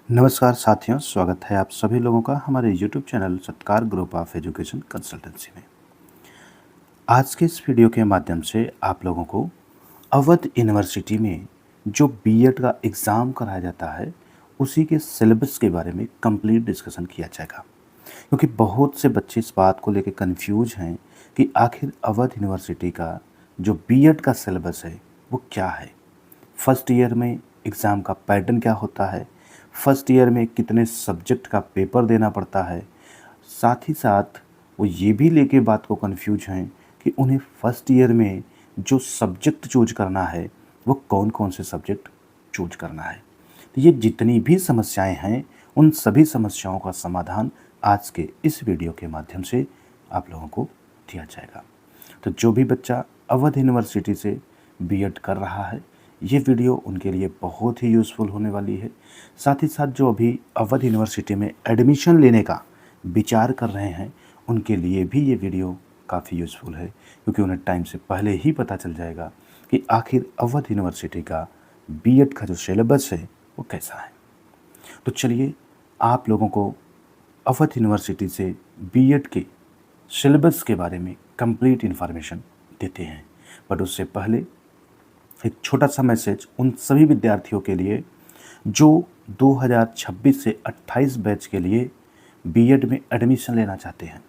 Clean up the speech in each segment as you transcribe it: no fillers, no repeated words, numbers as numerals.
नमस्कार साथियों, स्वागत है आप सभी लोगों का हमारे YouTube चैनल सत्कार ग्रुप ऑफ एजुकेशन कंसल्टेंसी में। आज के इस वीडियो के माध्यम से आप लोगों को अवध यूनिवर्सिटी में जो बीएड का एग्ज़ाम कराया जाता है, उसी के सिलेबस के बारे में कंप्लीट डिस्कशन किया जाएगा। क्योंकि बहुत से बच्चे इस बात को लेकर कंफ्यूज हैं कि आखिर अवध यूनिवर्सिटी का जो बीएड का सिलेबस है, वो क्या है। फर्स्ट ईयर में एग्ज़ाम का पैटर्न क्या होता है, फर्स्ट ईयर में कितने सब्जेक्ट का पेपर देना पड़ता है। साथ ही साथ वो ये भी लेके बात को कंफ्यूज हैं कि उन्हें फर्स्ट ईयर में जो सब्जेक्ट चूज करना है, वो कौन कौन से सब्जेक्ट चूज करना है। तो ये जितनी भी समस्याएं हैं, उन सभी समस्याओं का समाधान आज के इस वीडियो के माध्यम से आप लोगों को दिया जाएगा। तो जो भी बच्चा अवध यूनिवर्सिटी से बीएड कर रहा है, ये वीडियो उनके लिए बहुत ही यूज़फुल होने वाली है। साथ ही साथ जो अभी अवध यूनिवर्सिटी में एडमिशन लेने का विचार कर रहे हैं, उनके लिए भी ये वीडियो काफ़ी यूज़फुल है, क्योंकि उन्हें टाइम से पहले ही पता चल जाएगा कि आखिर अवध यूनिवर्सिटी का बीएड का जो सिलेबस है वो कैसा है। तो चलिए आप लोगों को अवध यूनिवर्सिटी से बीएड के सिलेबस के बारे में कंप्लीट इन्फॉर्मेशन देते हैं। बट उससे पहले एक छोटा सा मैसेज उन सभी विद्यार्थियों के लिए जो 2026 से 28 बैच के लिए बीएड में एडमिशन लेना चाहते हैं।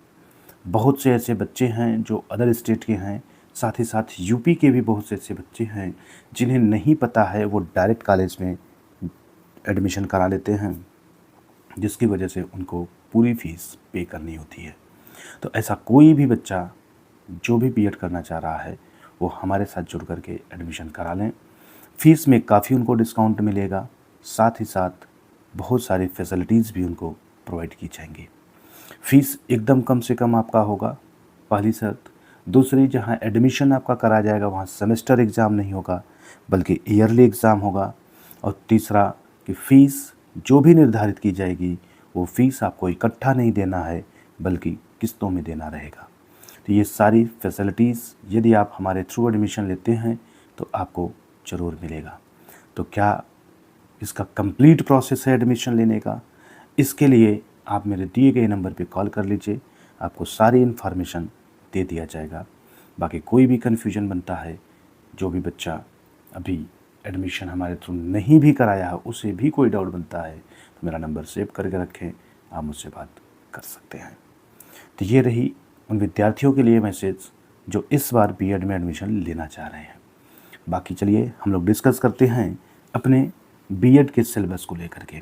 बहुत से ऐसे बच्चे हैं जो अदर स्टेट के हैं, साथ ही साथ यूपी के भी बहुत से ऐसे बच्चे हैं जिन्हें नहीं पता है, वो डायरेक्ट कॉलेज में एडमिशन करा लेते हैं, जिसकी वजह से उनको पूरी फ़ीस पे करनी होती है। तो ऐसा कोई भी बच्चा जो भी बीएड करना चाह रहा है, वो हमारे साथ जुड़ करके एडमिशन करा लें। फ़ीस में काफ़ी उनको डिस्काउंट मिलेगा, साथ ही साथ बहुत सारी फैसिलिटीज़ भी उनको प्रोवाइड की जाएंगी। फ़ीस एकदम कम से कम आपका होगा, पहली शर्त। दूसरी, जहाँ एडमिशन आपका करा जाएगा वहाँ सेमेस्टर एग्ज़ाम नहीं होगा, बल्कि ईयरली एग्ज़ाम होगा। और तीसरा कि फ़ीस जो भी निर्धारित की जाएगी, वो फ़ीस आपको इकट्ठा नहीं देना है, बल्कि किस्तों में देना रहेगा। तो ये सारी फैसिलिटीज़ यदि आप हमारे थ्रू एडमिशन लेते हैं तो आपको ज़रूर मिलेगा। तो क्या इसका कंप्लीट प्रोसेस है एडमिशन लेने का? इसके लिए आप मेरे दिए गए नंबर पे कॉल कर लीजिए, आपको सारी इन्फॉर्मेशन दे दिया जाएगा। बाकी कोई भी कन्फ्यूजन बनता है, जो भी बच्चा अभी एडमिशन हमारे थ्रू नहीं भी कराया है, उसे भी कोई डाउट बनता है, तो मेरा नंबर सेव करके रखें, आप मुझसे बात कर सकते हैं। तो ये रही उन विद्यार्थियों के लिए मैसेज जो इस बार बीएड में एडमिशन लेना चाह रहे हैं। बाकी चलिए हम लोग डिस्कस करते हैं अपने बीएड के सिलेबस को लेकर के।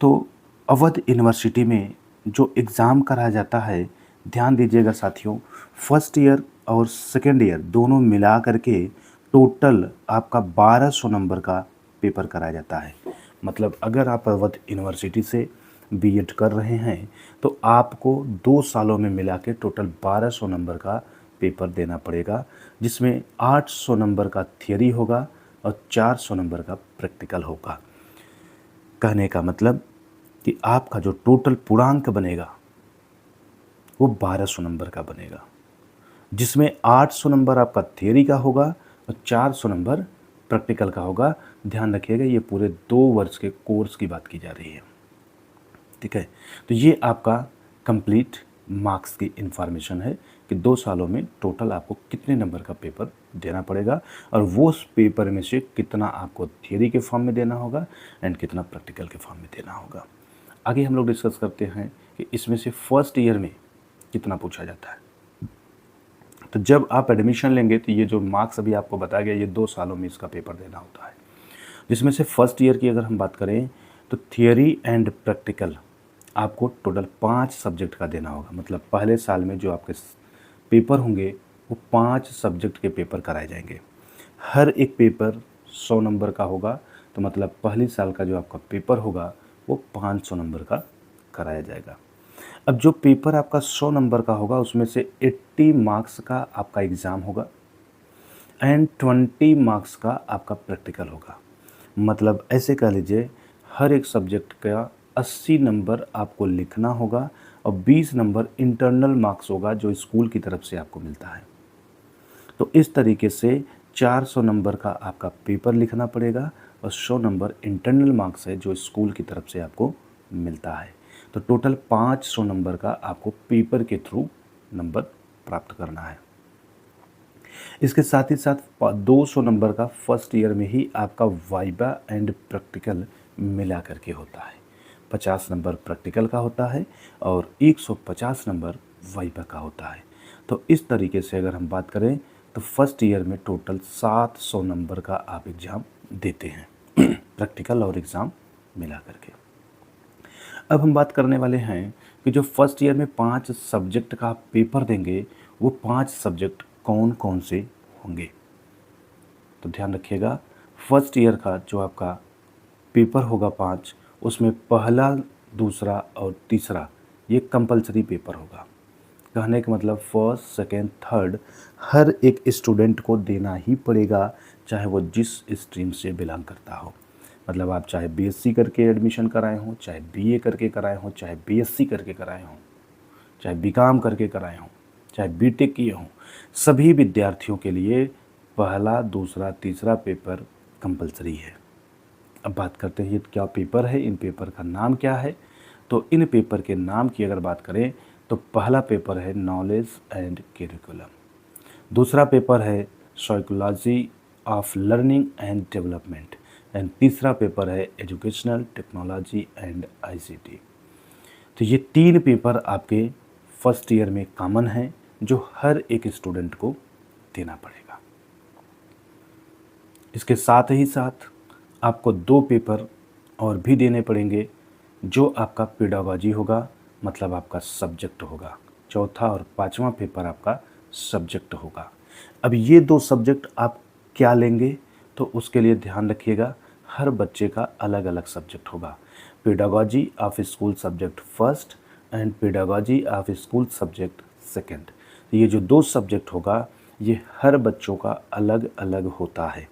तो अवध यूनिवर्सिटी में जो एग्ज़ाम कराया जाता है, ध्यान दीजिएगा साथियों, फर्स्ट ईयर और सेकेंड ईयर दोनों मिला करके टोटल आपका 1200 नंबर का पेपर कराया जाता है। मतलब अगर आप अवध यूनिवर्सिटी से बीएड कर रहे हैं तो आपको 2 सालों में मिला के टोटल 1200 नंबर का पेपर देना पड़ेगा, जिसमें 800 नंबर का थियरी होगा और 400 नंबर का प्रैक्टिकल होगा। कहने का मतलब कि आपका जो टोटल पूर्णांक बनेगा वो 1200 नंबर का बनेगा, जिसमें 800 नंबर आपका थियरी का होगा और 400 नंबर प्रैक्टिकल का होगा। ध्यान रखिएगा, ये पूरे 2 वर्ष के कोर्स की बात की जा रही है, ठीक है। तो ये आपका कंप्लीट मार्क्स की इन्फॉर्मेशन है कि 2 सालों में टोटल आपको कितने नंबर का पेपर देना पड़ेगा और वो उस पेपर में से कितना आपको थियरी के फॉर्म में देना होगा एंड कितना प्रैक्टिकल के फॉर्म में देना होगा। आगे हम लोग डिस्कस करते हैं कि इसमें से फर्स्ट ईयर में कितना पूछा जाता है। तो जब आप एडमिशन लेंगे तो ये जो मार्क्स अभी आपको बताया गया, ये 2 सालों में इसका पेपर देना होता है, जिसमें से फर्स्ट ईयर की अगर हम बात करें तो थियरी एंड प्रैक्टिकल आपको टोटल 5 सब्जेक्ट का देना होगा। मतलब पहले साल में जो आपके पेपर होंगे वो 5 सब्जेक्ट के पेपर कराए जाएंगे। हर एक पेपर 100 नंबर का होगा, तो मतलब पहले साल का जो आपका पेपर होगा वो 500 नंबर का कराया जाएगा। अब जो पेपर आपका 100 नंबर का होगा, उसमें से 80 मार्क्स का आपका एग्ज़ाम होगा एंड 20 मार्क्स का आपका प्रैक्टिकल होगा। मतलब ऐसे कह लीजिए, हर एक सब्जेक्ट का 80 नंबर आपको लिखना होगा और 20 नंबर इंटरनल मार्क्स होगा जो स्कूल की तरफ से आपको मिलता है। तो इस तरीके से 400 नंबर का आपका पेपर लिखना पड़ेगा और 100 नंबर इंटरनल मार्क्स है जो स्कूल की तरफ से आपको मिलता है। तो टोटल 500 नंबर का आपको पेपर के थ्रू नंबर प्राप्त करना है। इसके साथ ही साथ 200 नंबर का फर्स्ट ईयर में ही आपका वाइवा एंड प्रैक्टिकल मिला करके होता है। 50 नंबर प्रैक्टिकल का होता है और 150 नंबर वाइवा का होता है। तो इस तरीके से अगर हम बात करें तो फर्स्ट ईयर में टोटल 700 नंबर का आप एग्ज़ाम देते हैं प्रैक्टिकल और एग्ज़ाम मिला करके। अब हम बात करने वाले हैं कि जो फर्स्ट ईयर में 5 सब्जेक्ट का आप पेपर देंगे वो 5 सब्जेक्ट कौन कौन से होंगे। तो ध्यान रखिएगा, फर्स्ट ईयर का जो आपका पेपर होगा 5, उसमें पहला, दूसरा और तीसरा ये कंपलसरी पेपर होगा। कहने का मतलब फर्स्ट, सेकेंड, थर्ड हर एक स्टूडेंट को देना ही पड़ेगा, चाहे वो जिस स्ट्रीम से बिलोंग करता हो। मतलब आप चाहे बीएससी करके एडमिशन कराए हों, चाहे बीए करके कराए हों, चाहे बीएससी करके कराए हों, चाहे बीकॉम करके कराए हों, चाहे बीटेक किए हों, सभी विद्यार्थियों के लिए पहला, दूसरा, तीसरा पेपर कंपलसरी है। अब बात करते हैं ये क्या पेपर है, इन पेपर का नाम क्या है। तो इन पेपर के नाम की अगर बात करें तो पहला पेपर है नॉलेज एंड करिकुलम, दूसरा पेपर है psychology of learning and development and तीसरा पेपर है एजुकेशनल टेक्नोलॉजी एंड आईसीटी। तो ये 3 पेपर आपके फर्स्ट ईयर में कॉमन हैं जो हर एक स्टूडेंट को देना पड़ेगा। इसके साथ ही साथ आपको 2 पेपर और भी देने पड़ेंगे जो आपका पेडागॉजी होगा, मतलब आपका सब्जेक्ट होगा। चौथा और 5वां पेपर आपका सब्जेक्ट होगा। अब ये 2 सब्जेक्ट आप क्या लेंगे तो उसके लिए ध्यान रखिएगा, हर बच्चे का अलग अलग सब्जेक्ट होगा। Pedagogy of school subject first and pedagogy of school subject second. ये जो 2 सब्जेक्ट होगा ये हर बच्चों का अलग अलग होता है,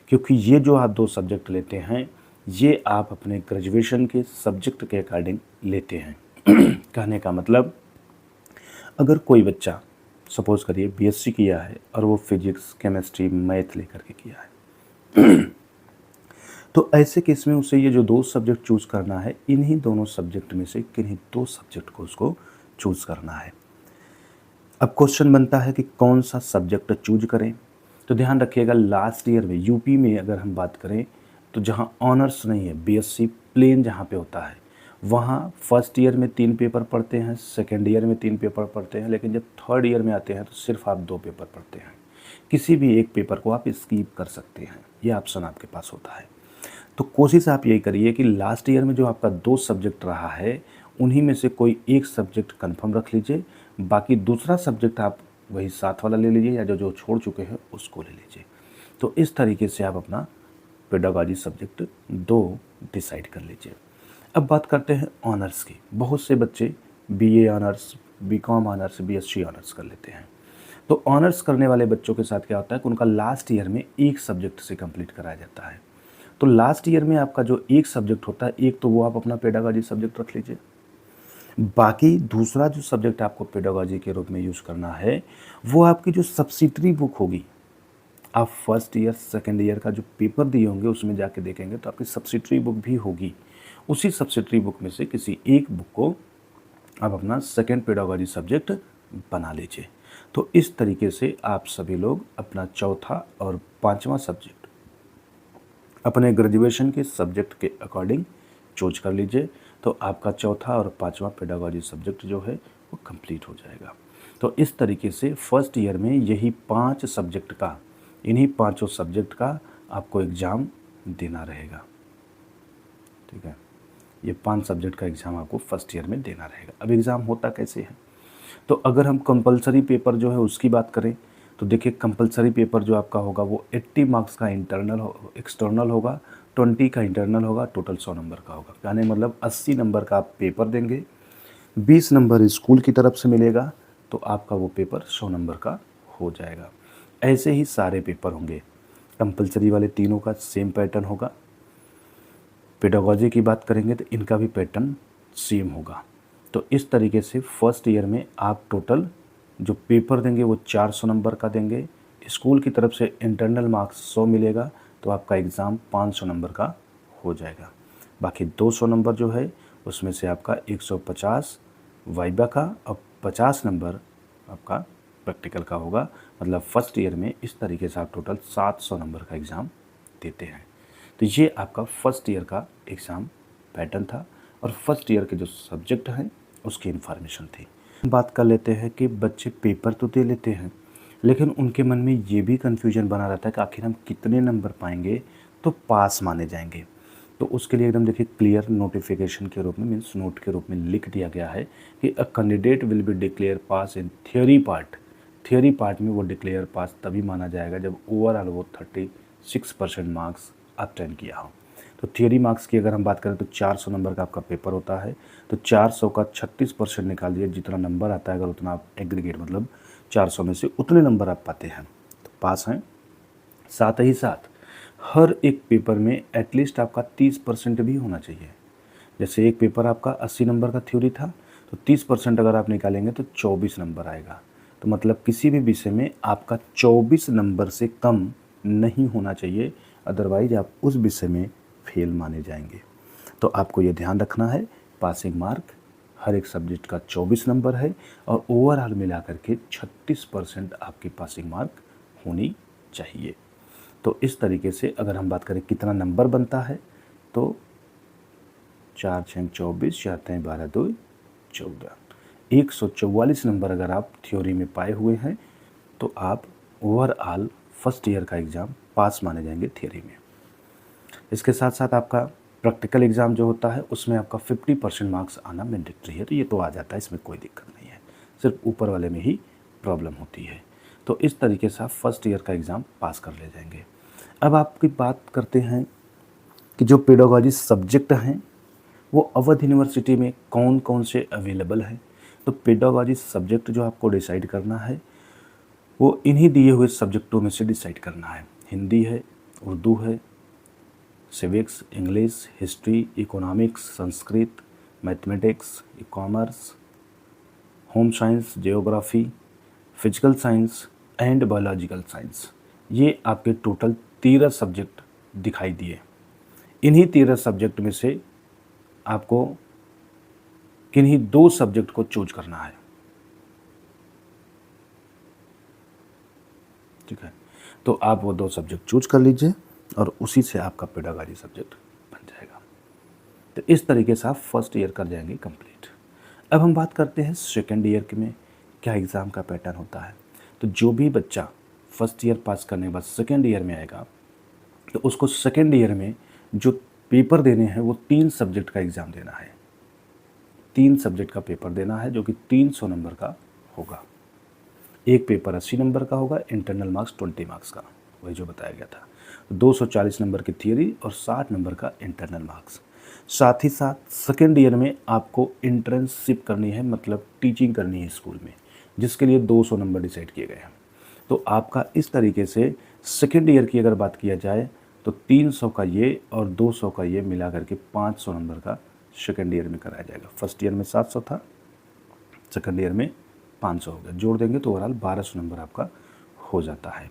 क्योंकि ये जो आप 2 सब्जेक्ट लेते हैं ये आप अपने ग्रेजुएशन के सब्जेक्ट के अकॉर्डिंग लेते हैं। कहने का मतलब अगर कोई बच्चा सपोज़ करिए बीएससी किया है और वो फिजिक्स, केमिस्ट्री, मैथ लेकर के किया है तो ऐसे केस में उसे ये जो 2 सब्जेक्ट चूज़ करना है, इन्हीं दोनों सब्जेक्ट में से किन्हीं 2 सब्जेक्ट को उसको चूज़ करना है। अब क्वेश्चन बनता है कि कौन सा सब्जेक्ट चूज करें। तो ध्यान रखिएगा, लास्ट ईयर में यूपी में अगर हम बात करें तो जहाँ ऑनर्स नहीं है, बीएससी प्लेन जहाँ पे होता है, वहाँ फर्स्ट ईयर में 3 पेपर पढ़ते हैं, सेकेंड ईयर में 3 पेपर पढ़ते हैं, लेकिन जब थर्ड ईयर में आते हैं तो सिर्फ आप 2 पेपर पढ़ते हैं। किसी भी एक पेपर को आप स्किप कर सकते हैं, ये ऑप्शन आपके पास होता है। तो कोशिश आप यही करिए कि लास्ट ईयर में जो आपका 2 सब्जेक्ट रहा है उन्हीं में से कोई एक सब्जेक्ट कंफर्म रख लीजिए, बाकी दूसरा सब्जेक्ट आप वही साथ वाला ले लीजिए या जो जो छोड़ चुके हैं उसको ले लीजिए। तो इस तरीके से आप अपना पेडागॉजी सब्जेक्ट 2 डिसाइड कर लीजिए। अब बात करते हैं ऑनर्स की। बहुत से बच्चे BA honours, BCom honours, BSc honours कर लेते हैं। तो ऑनर्स करने वाले बच्चों के साथ क्या होता है कि उनका लास्ट ईयर में एक सब्जेक्ट से कंप्लीट कराया जाता है। तो लास्ट ईयर में आपका जो एक सब्जेक्ट होता है, एक तो वो आप अपना पेडागॉजी सब्जेक्ट रख लीजिए, बाकी दूसरा जो सब्जेक्ट आपको पेडागॉजी के रूप में यूज़ करना है वो आपकी जो सब्सिडरी बुक होगी, आप फर्स्ट ईयर सेकेंड ईयर का जो पेपर दिए होंगे उसमें जाके देखेंगे तो आपकी सब्सिडरी बुक भी होगी। उसी सब्सिडरी बुक में से किसी एक बुक को आप अपना सेकेंड पेडागॉजी सब्जेक्ट बना लीजिए। तो इस तरीके से आप सभी लोग अपना चौथा और 5वां सब्जेक्ट अपने ग्रेजुएशन के सब्जेक्ट के अकॉर्डिंग चूज कर लीजिए। तो आपका चौथा और 5वां पेडागॉजी सब्जेक्ट जो है वो कंप्लीट हो जाएगा। तो इस तरीके से फर्स्ट ईयर में यही 5 सब्जेक्ट का, इन्हीं 5 सब्जेक्ट का आपको एग्ज़ाम देना रहेगा। ठीक है, ये 5 सब्जेक्ट का एग्ज़ाम आपको फर्स्ट ईयर में देना रहेगा। अब एग्ज़ाम होता कैसे है, तो अगर हम कंपलसरी पेपर जो है उसकी बात करें तो देखिए कंपलसरी पेपर जो आपका होगा वो 80 मार्क्स का एक्सटर्नल होगा, 20 का इंटरनल होगा, टोटल 100 नंबर का होगा। यानी मतलब 80 नंबर का आप पेपर देंगे, 20 नंबर स्कूल की तरफ से मिलेगा, तो आपका वो पेपर 100 नंबर का हो जाएगा। ऐसे ही सारे पेपर होंगे, कंपलसरी वाले तीनों का सेम पैटर्न होगा। पेडागॉजी की बात करेंगे तो इनका भी पैटर्न सेम होगा। तो इस तरीके से फर्स्ट ईयर में आप टोटल जो पेपर देंगे वो 400 नंबर का देंगे। स्कूल की तरफ से इंटरनल मार्क्स 100 मिलेगा, तो आपका एग्ज़ाम 500 नंबर का हो जाएगा। बाकी 200 नंबर जो है उसमें से आपका 150 वाइवा का और 50 नंबर आपका प्रैक्टिकल का होगा। मतलब फर्स्ट ईयर में इस तरीके से आप टोटल 700 नंबर का एग्ज़ाम देते हैं। तो ये आपका फर्स्ट ईयर का एग्ज़ाम पैटर्न था और फर्स्ट ईयर के जो सब्जेक्ट हैं उसकी इन्फॉर्मेशन थी। बात कर लेते हैं कि बच्चे पेपर तो दे लेते हैं, लेकिन उनके मन में ये भी कन्फ्यूजन बना रहता है कि आखिर हम कितने नंबर पाएंगे तो पास माने जाएंगे। तो उसके लिए एकदम देखिए क्लियर नोटिफिकेशन के रूप में, मीन्स नोट के रूप में लिख दिया गया है कि a candidate will be declare pass in theory part. Theory part में वो डिक्लेयर पास तभी माना जाएगा जब ओवरऑल वो 36% मार्क्स अटेंड किया हो। तो थियोरी मार्क्स की अगर हम बात करें तो 400 नंबर का आपका पेपर होता है। तो 400 का 36% निकाल दिया, जितना नंबर आता है अगर उतना आप एग्रीगेट मतलब 400 में से उतने नंबर आप पाते हैं तो पास हैं। साथ ही साथ हर एक पेपर में एटलीस्ट आपका 30% भी होना चाहिए। जैसे एक पेपर आपका 80 नंबर का थ्योरी था तो 30% अगर आप निकालेंगे तो 24 नंबर आएगा। तो मतलब किसी भी विषय में आपका 24 नंबर से कम नहीं होना चाहिए, अदरवाइज आप उस विषय में फेल माने जाएंगे। तो आपको ये ध्यान रखना है, पासिंग मार्क हर एक सब्जेक्ट का 24 नंबर है और ओवरऑल मिला करके 36% आपकी पासिंग मार्क होनी चाहिए। तो इस तरीके से अगर हम बात करें कितना नंबर बनता है तो 4 6 24, 4 3 12 2 14, 144 नंबर अगर आप थ्योरी में पाए हुए हैं तो आप ओवरऑल फर्स्ट ईयर का एग्ज़ाम पास माने जाएंगे थ्योरी में। इसके साथ साथ आपका प्रैक्टिकल एग्ज़ाम जो होता है उसमें आपका 50% मार्क्स आना मैंडेटरी है। तो ये तो आ जाता है, इसमें कोई दिक्कत नहीं है, सिर्फ ऊपर वाले में ही प्रॉब्लम होती है। तो इस तरीके से आप फर्स्ट ईयर का एग्ज़ाम पास कर ले जाएंगे। अब आपकी बात करते हैं कि जो पेडागॉजी सब्जेक्ट हैं वो अवध यूनिवर्सिटी में कौन कौन से अवेलेबल हैं। तो पेडागॉजी सब्जेक्ट जो आपको डिसाइड करना है वो इन्हीं दिए हुए सब्जेक्टों में से डिसाइड करना है। हिंदी है, उर्दू है, civics, English, history, economics, Sanskrit, mathematics, commerce, home science, geography, physical science and biological science. ये आपके टोटल 13 सब्जेक्ट दिखाई दिए। इन्हीं 13 सब्जेक्ट में से आपको किन्हीं 2 सब्जेक्ट को चूज करना है, ठीक है। तो आप वो 2 सब्जेक्ट चूज कर लीजिए और उसी से आपका पेडागॉजी सब्जेक्ट बन जाएगा। तो इस तरीके से आप फर्स्ट ईयर कर जाएंगे कंप्लीट। अब हम बात करते हैं सेकेंड ईयर में क्या एग्ज़ाम का पैटर्न होता है। तो जो भी बच्चा फर्स्ट ईयर पास करने के बाद सेकेंड ईयर में आएगा तो उसको सेकेंड ईयर में जो पेपर देने हैं वो 3 सब्जेक्ट का एग्ज़ाम देना है। 3 सब्जेक्ट का पेपर देना है जो कि 300 नंबर का होगा। एक पेपर 80 नंबर का होगा, इंटरनल मार्क्स 20 मार्क्स का, वही जो बताया गया था। 240 नंबर की थियरी और 60 नंबर का इंटरनल मार्क्स। साथ ही साथ सेकेंड ईयर में आपको इंटर्नशिप करनी है, मतलब टीचिंग करनी है स्कूल में, जिसके लिए 200 नंबर डिसाइड किए गए हैं। तो आपका इस तरीके से सेकेंड ईयर की अगर बात किया जाए तो 300 का ये और 200 का ये मिला करके 500 नंबर का सेकेंड ईयर में कराया जाएगा। फर्स्ट ईयर में 700 था, सेकेंड ईयर में 500 हो गया, जोड़ देंगे तो ओवरऑल 1200 नंबर आपका हो जाता है।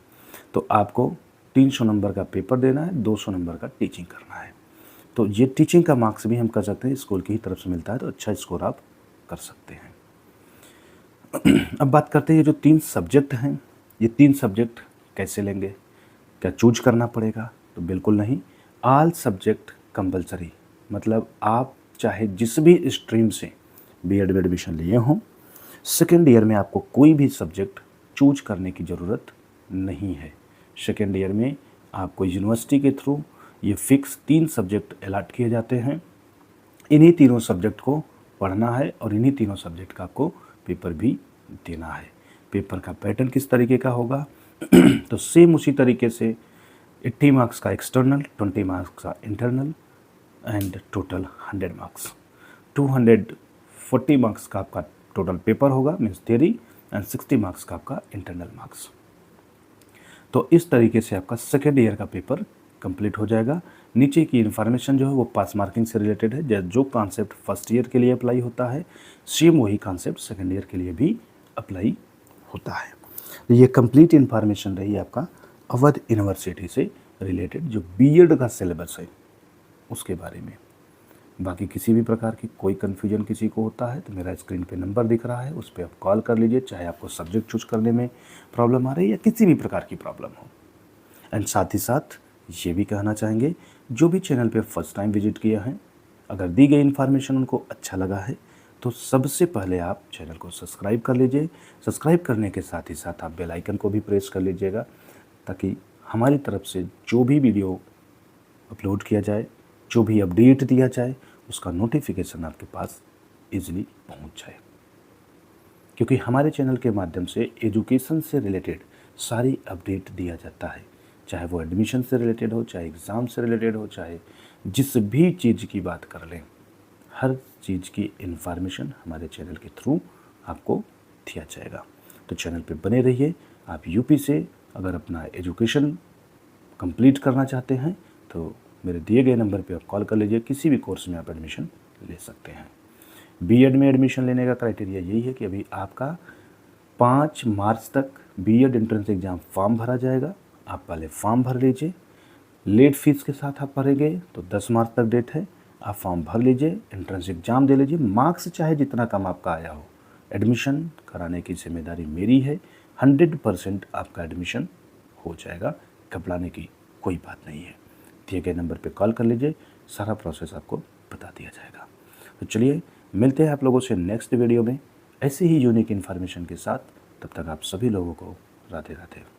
तो आपको 300 नंबर का पेपर देना है, 200 नंबर का टीचिंग करना है। तो ये टीचिंग का मार्क्स भी हम कर सकते हैं, स्कूल की ही तरफ से मिलता है, तो अच्छा स्कोर आप कर सकते हैं। अब बात करते हैं ये जो 3 सब्जेक्ट हैं, ये 3 सब्जेक्ट कैसे लेंगे, क्या चूज करना पड़ेगा? तो बिल्कुल नहीं, ऑल सब्जेक्ट कंपलसरी। मतलब आप चाहे जिस भी स्ट्रीम से बीएड में एडमिशन लिए हों, सेकेंड ईयर में आपको कोई भी सब्जेक्ट चूज करने की ज़रूरत नहीं है। सेकेंड ईयर में आपको यूनिवर्सिटी के थ्रू ये फिक्स 3 सब्जेक्ट अलॉट किए जाते हैं। इन्हीं तीनों सब्जेक्ट को पढ़ना है और इन्हीं तीनों सब्जेक्ट का आपको पेपर भी देना है। पेपर का पैटर्न किस तरीके का होगा तो सेम उसी तरीके से 80 मार्क्स का एक्सटर्नल, 20 मार्क्स का internal and total 100 marks. 240 marks का आपका टोटल पेपर होगा, मीन्स थियरी, एंड 60 मार्क्स का आपका इंटरनल मार्क्स। तो इस तरीके से आपका सेकेंड ईयर का पेपर कंप्लीट हो जाएगा। नीचे की इन्फॉर्मेशन जो है वो पास मार्किंग से रिलेटेड है। जो कॉन्सेप्ट फर्स्ट ईयर के लिए अप्लाई होता है सेम वही कॉन्सेप्ट सेकेंड ईयर के लिए भी अप्लाई होता है। तो ये कंप्लीट इन्फॉर्मेशन रही आपका अवध यूनिवर्सिटी से रिलेटेड जो बीएड का सिलेबस है उसके बारे में। बाकी किसी भी प्रकार की कोई कन्फ्यूजन किसी को होता है तो मेरा स्क्रीन पे नंबर दिख रहा है, उस पर आप कॉल कर लीजिए, चाहे आपको सब्जेक्ट चूज करने में प्रॉब्लम आ रही है या किसी भी प्रकार की प्रॉब्लम हो। एंड साथ ही साथ ये भी कहना चाहेंगे, जो भी चैनल पे फर्स्ट टाइम विजिट किया है, अगर दी गई इन्फॉर्मेशन उनको अच्छा लगा है तो सबसे पहले आप चैनल को सब्सक्राइब कर लीजिए। सब्सक्राइब करने के साथ ही साथ आप बेल आइकन को भी प्रेस कर लीजिएगा, ताकि हमारी तरफ से जो भी वीडियो अपलोड किया जाए, जो भी अपडेट दिया जाए, उसका नोटिफिकेशन आपके पास इजीली पहुंच जाए। क्योंकि हमारे चैनल के माध्यम से एजुकेशन से रिलेटेड सारी अपडेट दिया जाता है, चाहे वो एडमिशन से रिलेटेड हो, चाहे एग्ज़ाम से रिलेटेड हो, चाहे जिस भी चीज़ की बात कर लें, हर चीज़ की इन्फॉर्मेशन हमारे चैनल के थ्रू आपको दिया जाएगा। तो चैनल पे बने रहिए। आप यूपी से अगर अपना एजुकेशन कंप्लीट करना चाहते हैं तो मेरे दिए गए नंबर पे आप कॉल कर लीजिए, किसी भी कोर्स में आप एडमिशन ले सकते हैं। बीएड में एडमिशन लेने का क्राइटेरिया यही है कि अभी आपका 5 मार्च तक बीएड एंट्रेंस एग्ज़ाम फॉर्म भरा जाएगा। आप पहले फॉर्म भर लीजिए, लेट फीस के साथ आप भरेंगे तो 10 मार्च तक डेट है। आप फॉर्म भर लीजिए, एंट्रेंस एग्ज़ाम दे लीजिए, मार्क्स चाहे जितना कम आपका आया हो, एडमिशन कराने की जिम्मेदारी मेरी है। 100% आपका एडमिशन हो जाएगा, घबराने की कोई बात नहीं है। दिए गए नंबर पे कॉल कर लीजिए, सारा प्रोसेस आपको बता दिया जाएगा। तो चलिए मिलते हैं आप लोगों से नेक्स्ट वीडियो में ऐसे ही यूनिक इन्फॉर्मेशन के साथ। तब तक आप सभी लोगों को राधे राधे।